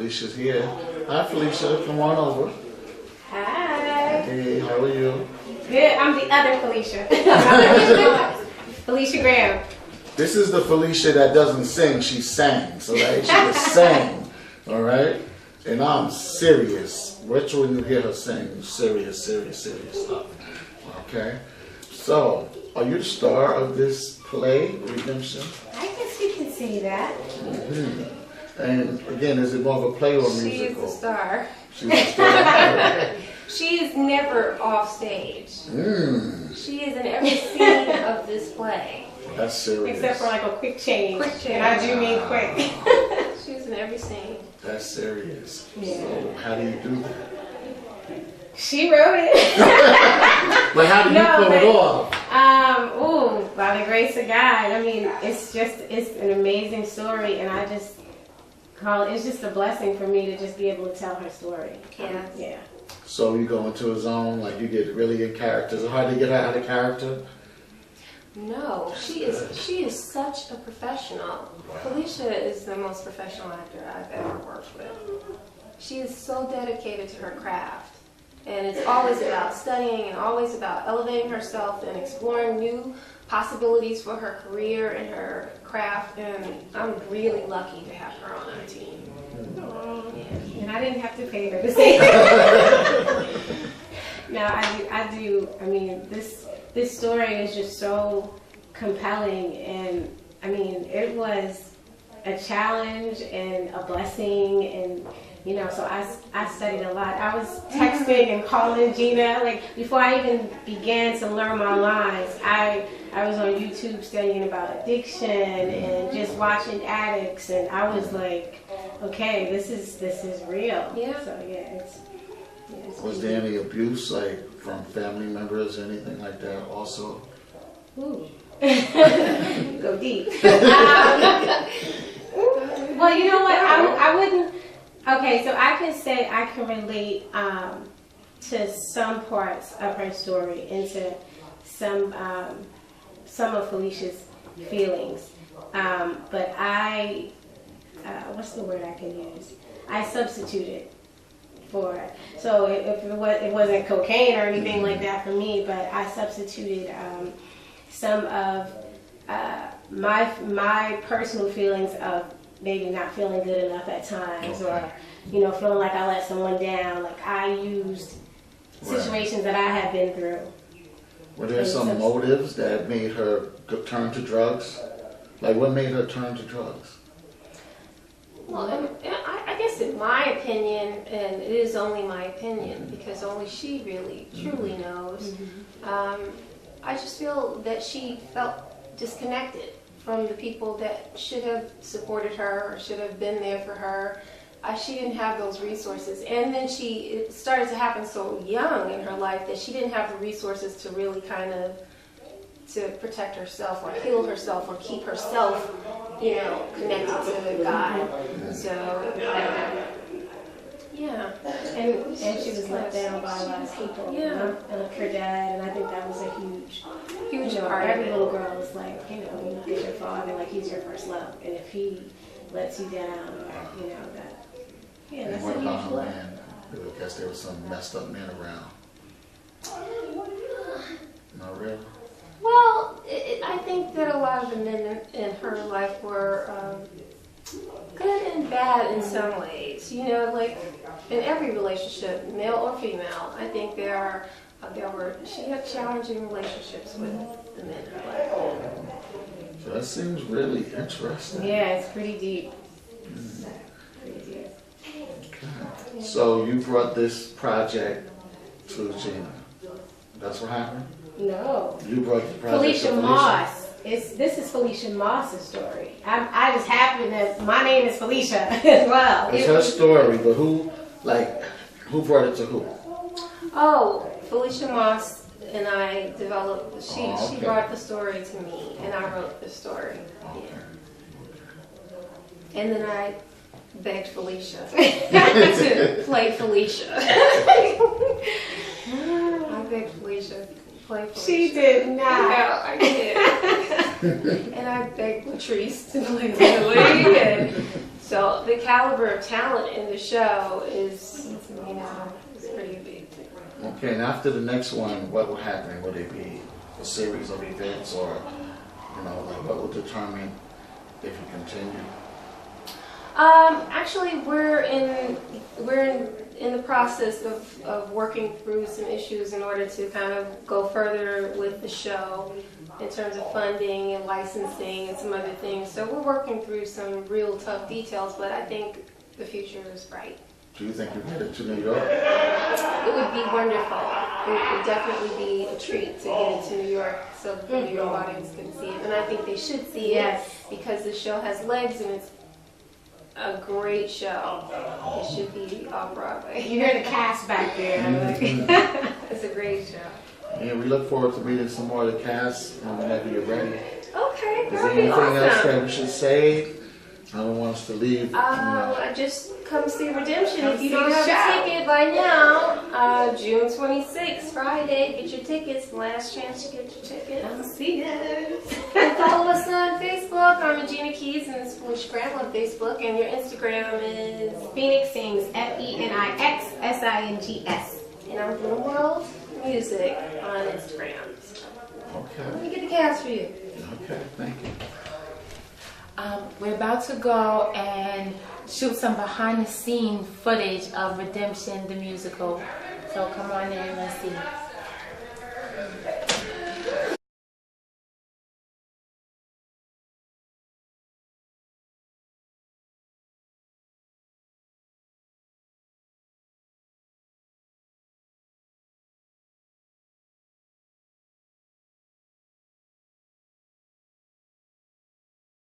Felicia's here. Hi, Felicia. Come on over. Hi. Hey, how are you? Good. I'm the other Felicia. Felicia Graham. This is the Felicia that doesn't sing. She sang. So right? She just sang. All right? And I'm serious. Which when you hear her sing, serious stuff. Okay? So, are you the star of this play, Redemption? I guess you can say that. Mm-hmm. And again, is it more of a play or a musical? She is the star. She's the star. She is never off stage. Mm. She is in every scene of this play. That's serious. Except for like a quick change. Quick change. And I do mean quick. She's in every scene. That's serious. Yeah. So how do you do that? She wrote it. Like how do you pull it off? By the grace of God. I mean, it's an amazing story, and I just it's just a blessing for me to just be able to tell her story. Yeah. Yeah. So you go into a zone, like you get really in character. Is it hard to get her out of character? No, she is such a professional. Felicia is the most professional actor I've ever worked with. She is so dedicated to her craft. And it's always about studying and always about elevating herself and exploring new possibilities for her career and her craft. And I'm really lucky to have her on our team. Yeah. And I didn't have to pay her to say that. No, I do. I mean, this story is just so compelling, and I mean, it was a challenge and a blessing, and you know, so I studied a lot. I was texting and calling Gina, like before I even began to learn my lines. I was on YouTube studying about addiction and just watching addicts, and I was like, okay, this is real. Yeah. So yeah, it's Was there any abuse, like from family members, anything like that? Also. Ooh. Go deep. Well, you know what? I wouldn't. Okay, so I can say I can relate to some parts of her story and to some of Felicia's feelings. But what's the word I can use? I substituted for it. So if it wasn't cocaine or anything like that for me, but I substituted some of my personal feelings of maybe not feeling good enough at times, or feeling like I let someone down. Like I used situations that I had been through. Were there some motives that made her turn to drugs? Like what made her turn to drugs? Well, I guess in my opinion, and it is only my opinion because only she really truly knows, I just feel that she felt disconnected from the people that should have supported her or should have been there for her. She didn't have those resources. And then it started to happen so young in her life that she didn't have the resources to really kind of to protect herself or heal herself or keep herself, connected to God. So, yeah. And she was let down by a lot of people. Yeah. And her dad, and I think that was a huge part. Every little girl is like, you get your father, like he's your first love. And if he lets you down, that's What a about huge her blow. man? I guess there was some messed up men around. Not really? Well, I think that a lot of the men in her life were good and bad in some ways. Like in every relationship, male or female, I think she had challenging relationships with the men in her life. So that seems really interesting. Yeah, it's pretty deep. Pretty deep. Okay. So you brought this project to Gina. That's what happened? No. You brought the project Felicia to Felicia. Moss. This is Felicia Moss's story. I just happen to, my name is Felicia as well. It's her story, but who brought it to who? Oh, Felicia Moss and I developed, she okay. brought the story to me and I wrote the story. Okay. Yeah. And then I begged Felicia to play Felicia. I begged Felicia to play Felicia. She did not. No, I did. And I begged Latrice to play Lily. And So the caliber of talent in the show is, you know, is pretty big. Okay, and after the next one, what will happen? Will it be a series of events, or you know, like what will determine if you continue? Actually, we're in the process of working through some issues in order to kind of go further with the show in terms of funding and licensing and some other things. So we're working through some real tough details, but I think the future is bright. Do you think you get it to New York? It would be wonderful. It would definitely be a treat to get it to New York so the New York audience can see it. And I think they should see it because the show has legs and it's a great show. It should be off Broadway. You hear the cast back there. It's a great show. Yeah, we look forward to meeting some more of the cast whenever you're ready. Okay, Is there that'd be anything else awesome. that we should say? I don't want us to leave. Just come see Redemption. Come If you see don't the have show. a ticket by now, June 26th, Friday, get your tickets. Last chance to get your tickets. I'll see you. And follow us on Facebook. I'm Gina Keys and it's Felicia Graham on Facebook. And your Instagram is... Phoenix Sings, FENIXSINGS. And I'm doing World Music on Instagram. Let Okay. me get the cast for you. Okay. Thank you. We're about to go and shoot some behind the scene footage of Redemption the musical. So come on in, let's see.